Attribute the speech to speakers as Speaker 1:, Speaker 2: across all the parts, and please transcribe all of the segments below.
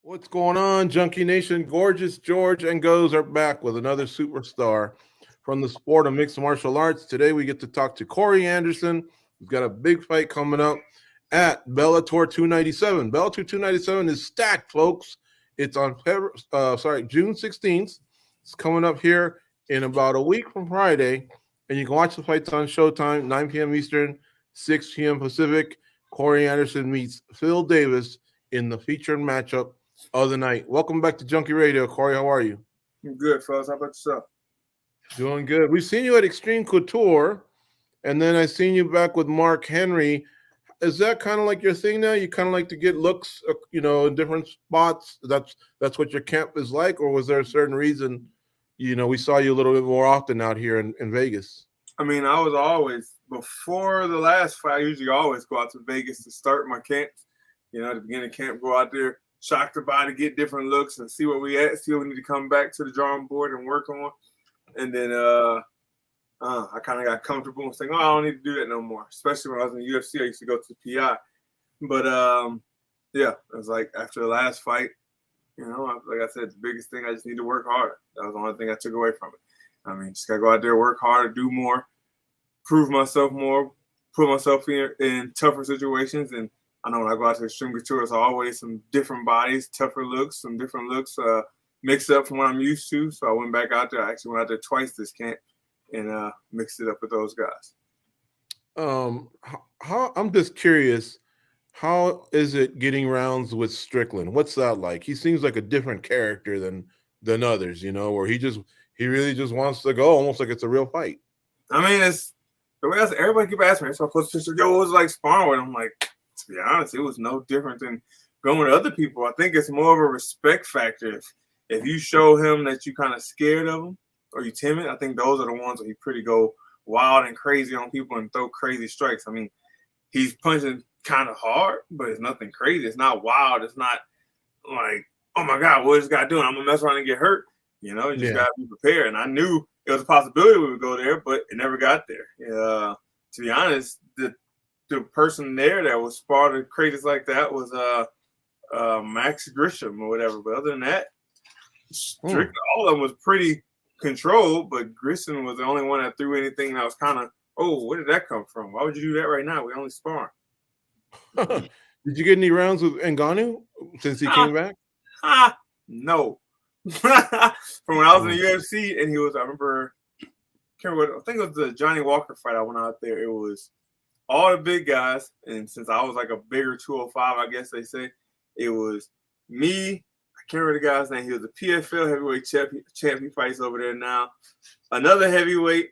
Speaker 1: What's going on, Junkie Nation? Gorgeous George and Goze are back with another superstar from the sport of mixed martial arts. Today we get to talk to Corey Anderson. He's got a big fight coming up at Bellator 297. Bellator 297 is stacked, folks. It's on June 16th. It's coming up here in about a week from Friday, and you can watch the fights on Showtime, 9 p.m. Eastern, 6 p.m. Pacific. Corey Anderson meets Phil Davis in the featured matchup of the night. Welcome back to Junkie Radio. Corey, how are you?
Speaker 2: I'm good, fellas. How about yourself?
Speaker 1: Doing good. We've seen you at Extreme Couture, and then I seen you back with Mark Henry. Is that kind of like your thing now? You kind of like to get looks, in different spots? That's what your camp is like, or was there a certain reason, we saw you a little bit more often out here in Vegas?
Speaker 2: I mean, I was always, before the last fight, I usually always go out to Vegas to start my camps. At the beginning of camp, go out there, shock the body, get different looks, and see where we at, see what we need to come back to the drawing board and work on. And then I kind of got comfortable and saying, I don't need to do that no more. Especially when I was in the UFC, I used to go to the PI. But, it was like after the last fight, like I said, the biggest thing, I just need to work harder. That was the only thing I took away from it. I mean, just got to go out there, work harder, do more, prove myself more, put myself in tougher situations. And I know when I go out to Extreme Couture, it's always some different bodies, tougher looks, some different looks, mixed up from what I'm used to. So I went back out there. I actually went out there twice this camp and mixed it up with those guys.
Speaker 1: I'm just curious, how is it getting rounds with Strickland? What's that like? He seems like a different character than others, where he really just wants to go almost like it's a real fight.
Speaker 2: I mean, it's the way everybody keep asking me. So I post pictures, it was like sparring with him. I'm like, to be honest, it was no different than going with other people. I think it's more of a respect factor. If you show him that you kind of scared of him or you timid, I think those are the ones where he pretty go wild and crazy on people and throw crazy strikes. I mean, he's punching kind of hard, but it's nothing crazy. It's not wild. It's not like, oh my God, what is this guy doing? I'm gonna mess around and get hurt. You just gotta be prepared. And I knew it was a possibility we would go there, but it never got there. To be honest, the person there that was sparred of crazies like that was Max Grisham or whatever. But other than that, all of them was pretty controlled, but Grisham was the only one that threw anything that was kind of, where did that come from? Why would you do that right now? We only sparring.
Speaker 1: Did you get any rounds with Ngannou since he came back?
Speaker 2: No. From when I was in the UFC, and I think it was the Johnny Walker fight I went out there. It was all the big guys, and since I was like a bigger 205, I guess they say, it was me. I can't remember the guy's name. He was a PFL heavyweight champ. He fights over there now. Another heavyweight,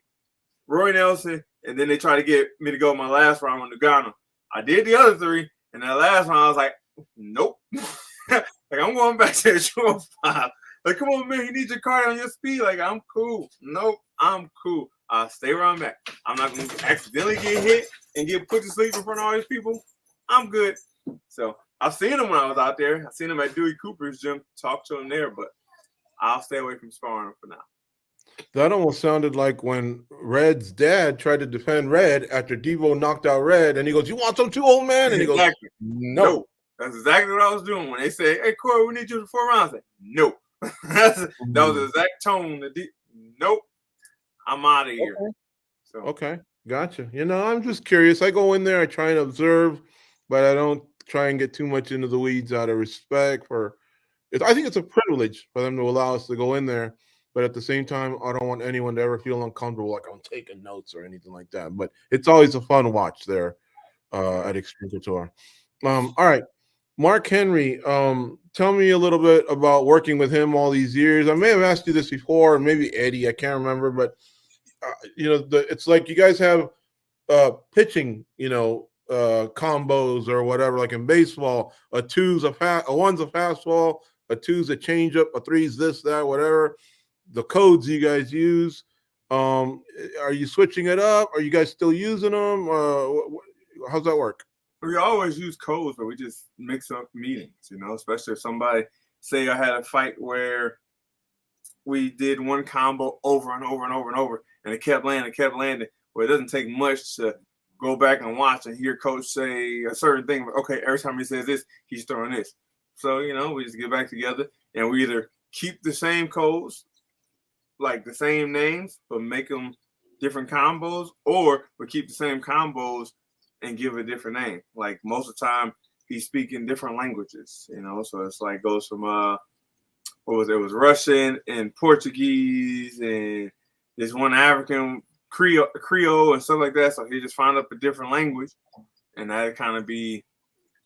Speaker 2: Roy Nelson, and then they tried to get me to go my last round on Ngannou. I did the other three, and that last round I was like, nope. Like, I'm going back to the 205. Like, come on, man, you need your cardio on your speed. Like, I'm cool. Nope, I'm cool. I'll stay where I'm at. I'm not going to accidentally get hit and get put to sleep in front of all these people. I'm good. So I've seen him when I was out there. I've seen him at Dewey Cooper's gym, talk to him there, but I'll stay away from sparring for now.
Speaker 1: That almost sounded like when Red's dad tried to defend Red after Devo knocked out Red, and he goes, "You want some too, old man?" And he goes, "No."
Speaker 2: That's exactly what I was doing when they say, "Hey, Corey, we need you for 4 rounds." I said, "No." That was the exact tone. Nope. I'm out of here.
Speaker 1: Okay, gotcha. I'm just curious. I go in there, I try and observe, but I don't try and get too much into the weeds out of respect for it. I think it's a privilege for them to allow us to go in there, but at the same time, I don't want anyone to ever feel uncomfortable like I'm taking notes or anything like that. But it's always a fun watch there at Extreme Couture. All right. Mark Henry, tell me a little bit about working with him all these years. I may have asked you this before, or maybe Eddie, I can't remember, but it's like you guys have pitching, combos or whatever, like in baseball, a one's a fastball, a two's a changeup, a three's this, that, whatever. The codes you guys use, are you switching it up? Are you guys still using them? How's that work?
Speaker 2: We always use codes, but we just mix up meetings, especially if somebody, say I had a fight where we did one combo over and over and over and over, and it kept landing. Well, it doesn't take much to go back and watch and hear coach say a certain thing. Okay, every time he says this, he's throwing this. So, we just get back together and we either keep the same codes, like the same names, but make them different combos, or we keep the same combos and give a different name. Like most of the time, he's speaking different languages, so it's like goes from what was it? It was Russian and Portuguese and this one African Creole and stuff like that. So he just found up a different language, and that kind of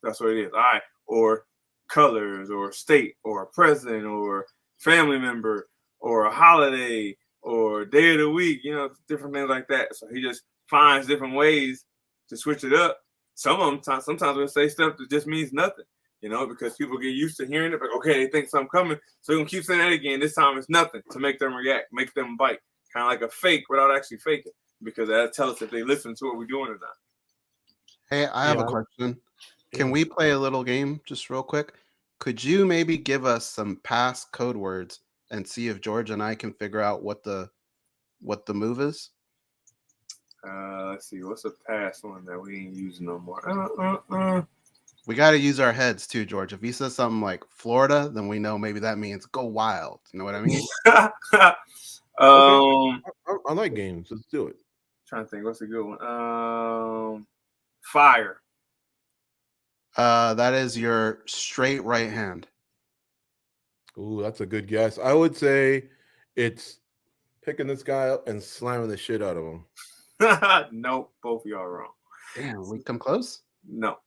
Speaker 2: that's what it is. All right, or colors, or state, or a president, or family member, or a holiday, or day of the week. Different things like that. So he just finds different ways to switch it up. Sometimes we'll say stuff that just means nothing. Because people get used to hearing it, but okay, they think something coming, so we're gonna keep saying that again. This time it's nothing to make them react, make them bite, kind of like a fake without actually faking, because that'll tell us if they listen to what we're doing or not.
Speaker 3: Hey, I have a question. Can we play a little game just real quick? Could you maybe give us some past code words and see if George and I can figure out what the move is?
Speaker 2: Let's see, what's a past one that we ain't using no more?
Speaker 3: We got to use our heads too, George. If he says something like Florida, then we know maybe that means go wild. You know what I mean?
Speaker 1: I like games. Let's do it.
Speaker 2: Trying to think, what's a good one? Fire.
Speaker 3: That is your straight right hand.
Speaker 1: Ooh, that's a good guess. I would say it's picking this guy up and slamming the shit out of him.
Speaker 2: Nope, both of y'all wrong.
Speaker 3: Damn, we come close?
Speaker 2: No.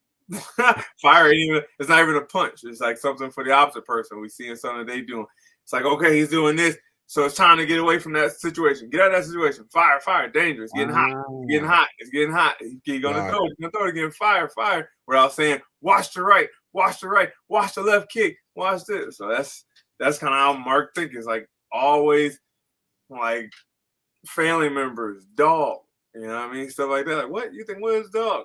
Speaker 2: Fire it's not even a punch. It's like something for the opposite person. We seeing something they doing. It's like, okay, he's doing this, so it's time to get away from that situation. Get out of that situation. Fire, danger. It's getting hot. It's getting hot. You're gonna throw it. You're gonna throw it again. Fire. Without saying, watch the right, watch the left kick, watch this. So that's kind of how Mark thinks. It's like always like family members, dog. You know what I mean? Stuff like that. Like, what? You think what is dog?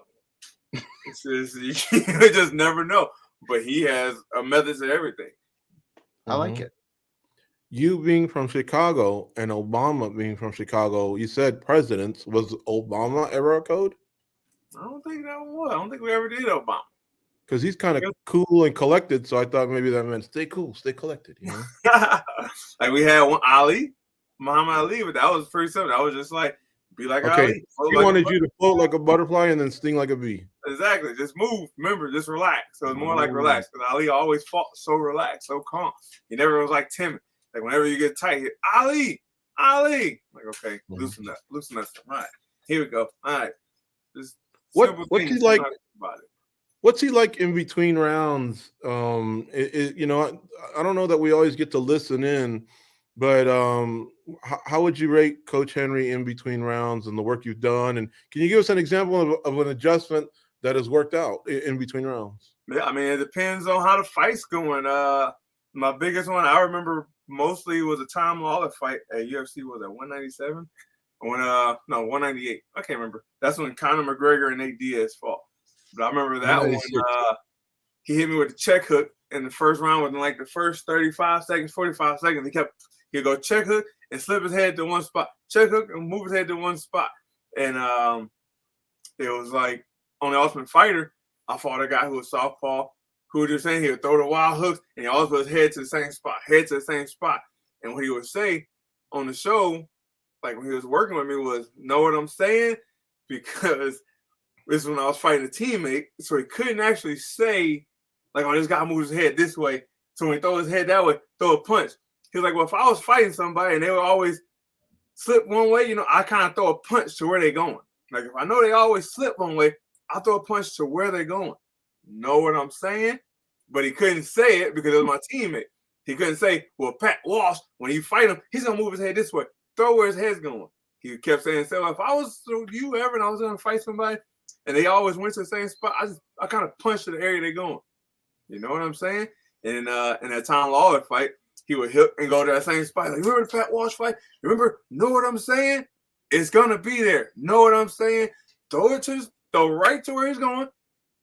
Speaker 2: It's just, you just never know. But he has a method to everything.
Speaker 3: I like it.
Speaker 1: You being from Chicago and Obama being from Chicago, you said presidents. Was Obama ever a code?
Speaker 2: I don't think that was. I don't think we ever did Obama.
Speaker 1: Because he's kind of cool and collected, so I thought maybe that meant stay cool, stay collected.
Speaker 2: Like we had one Muhammad Ali, but that was pretty simple. I was just like, be like Ali.
Speaker 1: He wanted you to float like a butterfly and then sting like a bee.
Speaker 2: Exactly. Just move. Remember, just relax. So it's more like relax. Because Ali always fought so relaxed, so calm. He never was like timid. Like whenever you get tight, Ali. Like, okay, loosen up. All right, here we go. All right. Just
Speaker 1: what's he like? What's he like in between rounds? I don't know that we always get to listen in, but how would you rate Coach Henry in between rounds and the work you've done? And can you give us an example of an adjustment that has worked out in between rounds?
Speaker 2: Yeah, I mean, it depends on how the fight's going. My biggest one I remember mostly was a Tom Lawler fight at UFC. Was at 197? 198. I can't remember. That's when Conor McGregor and Nate Diaz fought. But I remember that one. He hit me with a check hook in the first round within like the first 35 seconds, 45 seconds. He'd go check hook and slip his head to one spot. Check hook and move his head to one spot. And it was like on the Ultimate Fighter, I fought a guy who was southpaw, who was just saying he would throw the wild hooks and he always put his head to the same spot. And what he would say on the show, like when he was working with me, was, know what I'm saying? Because this is when I was fighting a teammate, so he couldn't actually say, like, oh, this guy moves his head this way. So when he throw his head that way, throw a punch. He was like, well, if I was fighting somebody and they would always slip one way, I kind of throw a punch to where they're going. Like, if I know they always slip one way, I throw a punch to where they're going. Know what I'm saying? But he couldn't say it because it was my teammate. He couldn't say, well, Pat Walsh, when you fight him, he's going to move his head this way. Throw where his head's going. He kept saying, well, if I was you ever and I was going to fight somebody and they always went to the same spot, I kind of punched to the area they're going. You know what I'm saying? And in that Tom Lawler fight, he would hit and go to that same spot. Like, remember the Pat Walsh fight? Remember, know what I'm saying? It's going to be there. Know what I'm saying? Throw right to where he's going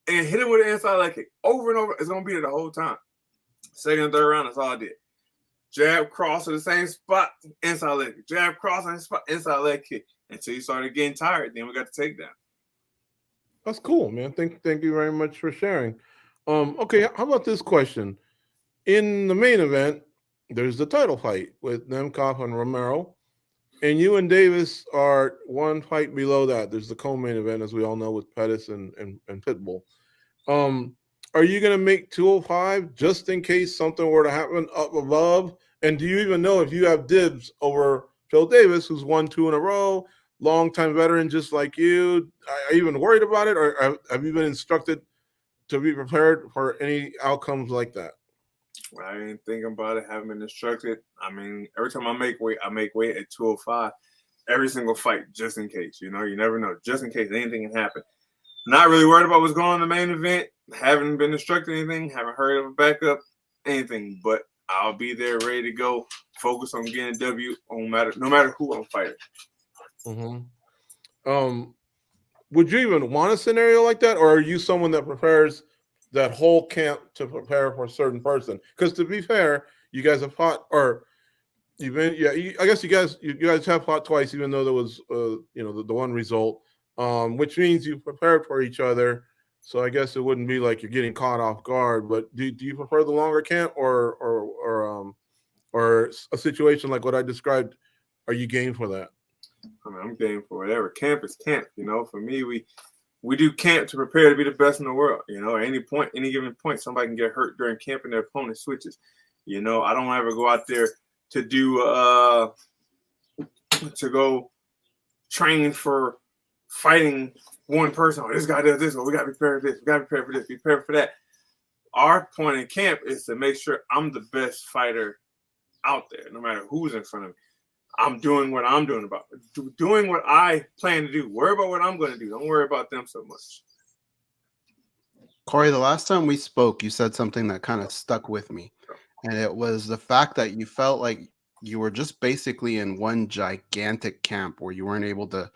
Speaker 2: and hit him with an inside leg kick over and over. It's going to be there the whole time. Second and third round, that's all I did. Jab, cross to the same spot, inside leg kick. Jab, cross on the spot, inside leg kick. Until you started getting tired, then we got the takedown.
Speaker 1: That's cool, man. Thank you very much for sharing. Okay, how about this question? in the main event, there's the title fight with Nemkov and Romero. And you and Davis are one fight below that. There's the co-main event, as we all know, with Pettis and Pitbull. Are you going to make 205 just in case something were to happen up above? And do you even know if you have dibs over Phil Davis, who's won 2 in a row, longtime veteran just like you? Are you even worried about it, or have you been instructed to be prepared for any outcomes like that?
Speaker 2: I ain't thinking about it. Haven't been instructed. I mean, every time I make weight at 205. Every single fight, just in case. You know, you never know. Just in case anything can happen. Not really worried about what's going on in the main event. Haven't been instructed anything. Haven't heard of a backup, anything. But I'll be there ready to go. Focus on getting a W no matter who I'm fighting.
Speaker 1: Mm-hmm. Would you even want a scenario like that, or are you someone that prepares that whole camp to prepare for a certain person? Because to be fair, you guys have fought, or even I guess you guys have fought twice, even though there was the one result, which means you prepared for each other. So I guess it wouldn't be like you're getting caught off guard. But do you prefer the longer camp or a situation like what I described? Are you game for that?
Speaker 2: I mean, I'm game for whatever. Camp is camp. You know, for me, we do camp to prepare to be the best in the world. You know, at any given point, somebody can get hurt during camp and their opponent switches. You know, I don't ever go out there to do to go train for fighting one person. Oh, this guy does this. Oh, we got to be prepared for this. We got to be prepared for this. Be prepared for that. Our point in camp is to make sure I'm the best fighter out there, no matter who's in front of me. I'm doing what I'm doing doing what I plan to do. Worry about what I'm going to do. Don't worry about them so much.
Speaker 3: Corey, the last time we spoke, you said something that kind of stuck with me. And it was the fact that you felt like you were just basically in one gigantic camp where you weren't able to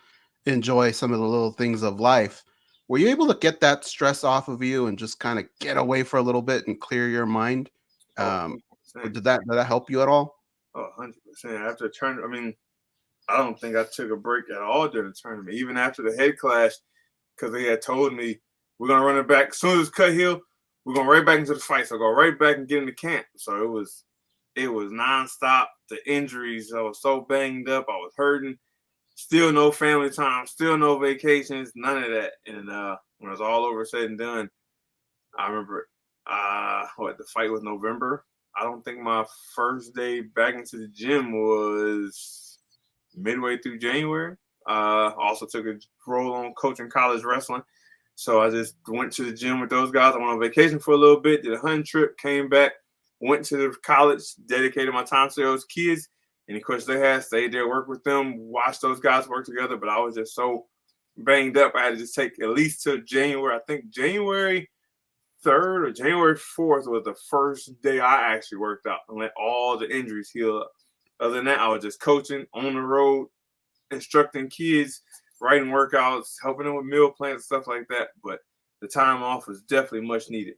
Speaker 3: enjoy some of the little things of life. Were you able to get that stress off of you and just kind of get away for a little bit and clear your mind? Did that help you at all?
Speaker 2: Oh, 100%. After the tournament, I mean, I don't think I took a break at all during the tournament, even after the head clash, because they had told me, we're going to run it back. As soon as it's cut heel, we're going right back into the fight. So I go right back and get into camp. So it was nonstop. The injuries, I was so banged up. I was hurting. Still no family time. Still no vacations. None of that. And when it was all over, said and done, I remember the fight was November. I don't think my first day back into the gym was midway through January. Also took a role on coaching college wrestling. So I just went to the gym with those guys. I went on vacation for a little bit, did a hunting trip, came back, went to the college, dedicated my time to those kids. Any questions they had, stayed there, worked with them, watched those guys work together. But I was just so banged up. I had to just take at least till January. I think January 3rd or January 4th was the first day I actually worked out and let all the injuries heal up. Other than that, I was just coaching on the road, instructing kids, writing workouts, helping them with meal plans, stuff like that. But the time off was definitely much needed.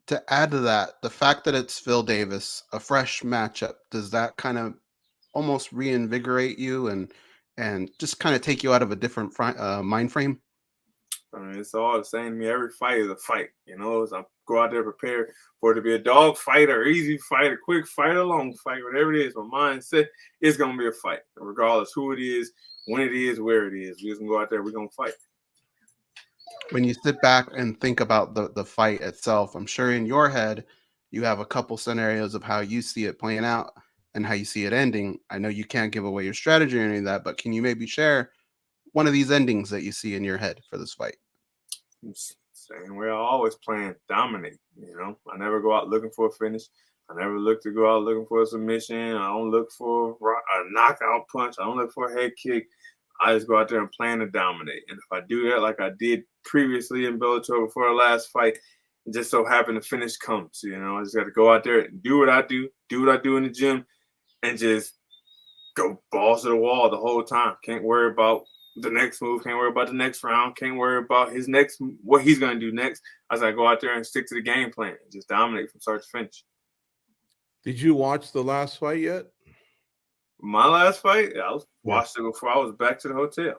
Speaker 3: To add to that, the fact that it's Phil Davis, a fresh matchup, does that kind of almost reinvigorate you and just kind of take you out of a different mind frame?
Speaker 2: I mean, it's all the same to me. Every fight is a fight, you know. As I go out there prepared for it to be a dog fight or easy fight, a quick fight, a long fight, whatever it is. My mindset is going to be a fight, regardless who it is, when it is, where it is. We're just going to go out there. We're going to fight.
Speaker 3: When you sit back and think about the fight itself, I'm sure in your head you have a couple scenarios of how you see it playing out and how you see it ending. I know you can't give away your strategy or any of that, but can you maybe share one of these endings that you see in your head for this fight?
Speaker 2: Same way I always plan, dominate. You know, I never go out looking for a finish. I never look to go out looking for a submission. I don't look for a knockout punch. I don't look for a head kick. I just go out there and plan to dominate. And if I do that like I did previously in Bellator before the last fight, it just so happened the finish comes. You know, I just got to go out there and do what I do in the gym, and just go balls to the wall the whole time. Can't worry about the next move. Can't worry about the next round. Can't worry about what he's going to do next. I just got to go out there and stick to the game plan. Just dominate from start to finish.
Speaker 1: Did you watch the last fight yet?
Speaker 2: My last fight, I watched it before I was back to the hotel.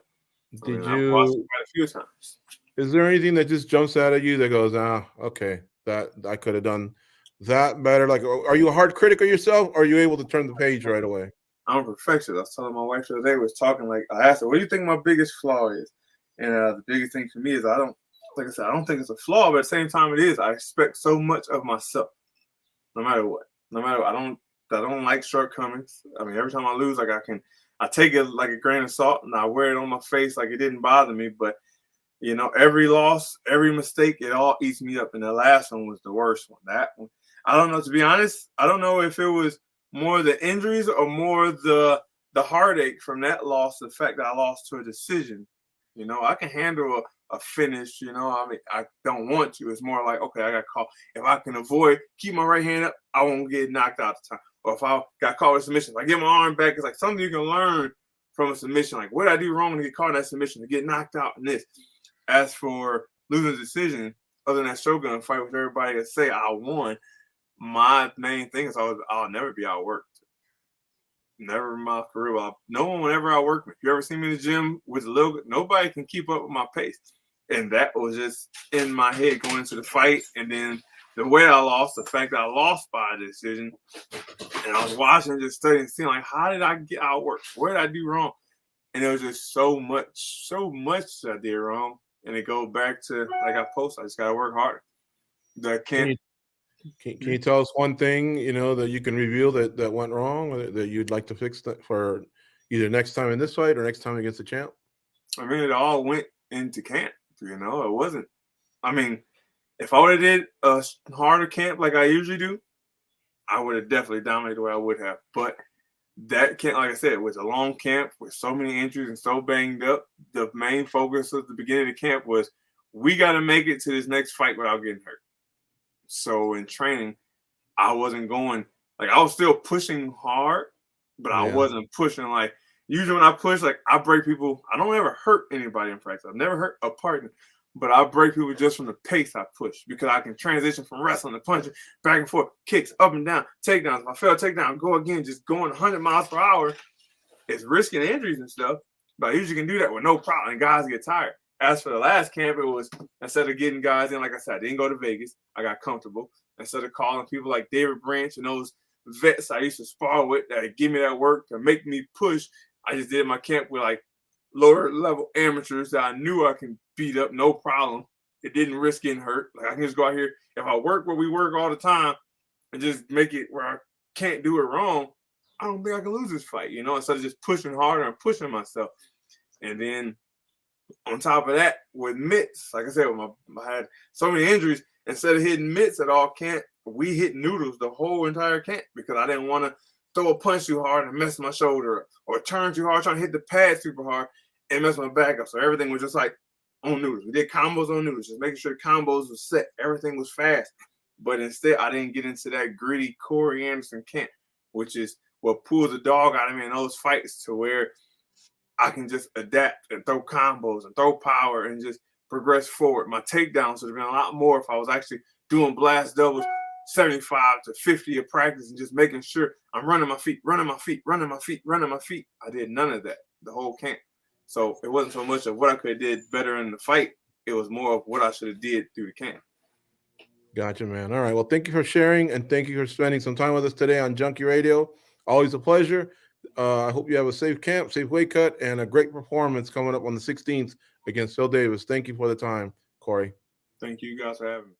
Speaker 2: I watched it quite a few times.
Speaker 1: Is there anything that just jumps out at you that goes, okay, that I could have done that better? Like, are you a hard critic of yourself, or are you able to turn the page right away?
Speaker 2: I'm a perfectionist. I was telling my wife the other day, was talking, like, I asked her, what do you think my biggest flaw is? And the biggest thing for me is I don't think it's a flaw, but at the same time it is. I expect so much of myself, no matter what. No matter what. I don't like shortcomings. I mean, every time I lose, like I take it like a grain of salt and I wear it on my face like it didn't bother me. But every loss, every mistake, it all eats me up. And the last one was the worst one. That one, I don't know, to be honest. I don't know if it was more the injuries or more the heartache from that loss, the fact that I lost to a decision. I can handle a finish, I mean, I don't want to. It's more like, okay, I got caught. If I can avoid, keep my right hand up, I won't get knocked out the time. Or if I got caught with a submission, if I get my arm back, it's like something you can learn from a submission. Like, what did I do wrong to get caught in that submission, to get knocked out in this? As for losing a decision, other than that Shogun fight, with everybody that say I won, my main thing is I'll never be outworked. Never in my career. No one will ever outwork me. If you ever see me in the gym with a little, nobody can keep up with my pace. And that was just in my head going into the fight. And then the way I lost, the fact that I lost by a decision, and I was watching, just studying, seeing like, how did I get outworked? What did I do wrong? And there was just so much I did wrong. And it goes back to, like I posted, I just got to work harder.
Speaker 1: Can you tell us one thing, that you can reveal that went wrong, or that you'd like to fix that for either next time in this fight or next time against the champ?
Speaker 2: I mean, it all went into camp. It wasn't. I mean, if I would have did a harder camp like I usually do, I would have definitely dominated the way I would have. But that camp, like I said, was a long camp with so many injuries and so banged up. The main focus of the beginning of the camp was, we got to make it to this next fight without getting hurt. So in training, I wasn't going, like, I was still pushing hard, but I wasn't pushing like, usually when I push, like, I break people. I don't ever hurt anybody in practice. I've never hurt a partner, but I break people just from the pace I push, because I can transition from wrestling to punching, back and forth, kicks, up and down, takedowns. If I fail takedown, go again, just going 100 miles per hour. It's risking injuries and stuff, but I usually can do that with no problem, and guys get tired. As for the last camp, it was, instead of getting guys in, like I said, I didn't go to Vegas. I got comfortable. Instead of calling people like David Branch and those vets I used to spar with that give me that work to make me push, I just did my camp with like lower level amateurs that I knew I can beat up, no problem. It didn't risk getting hurt. Like, I can just go out here. If I work where we work all the time and just make it where I can't do it wrong, I don't think I can lose this fight, instead of just pushing harder and pushing myself. And then on top of that, with mitts, like I said, I had so many injuries. Instead of hitting mitts at all camp, we hit noodles the whole entire camp, because I didn't want to throw a punch too hard and mess my shoulder up, or turn too hard, trying to hit the pad super hard and mess my back up. So everything was just like on noodles. We did combos on noodles, just making sure the combos was set. Everything was fast. But instead, I didn't get into that gritty Corey Anderson camp, which is what pulls the dog out of me in those fights, to where I can just adapt and throw combos and throw power and just progress forward. My takedowns would have been a lot more if I was actually doing blast doubles 75 to 50 of practice and just making sure I'm running my feet. I did none of that the whole camp. So it wasn't so much of what I could have did better in the fight. It was more of what I should have did through the camp.
Speaker 1: Gotcha, man. All right. Well, thank you for sharing, and thank you for spending some time with us today on Junkie Radio. Always a pleasure. I hope you have a safe camp, safe weight cut, and a great performance coming up on the 16th against Phil Davis. Thank you for the time, Corey.
Speaker 2: Thank you guys for having me.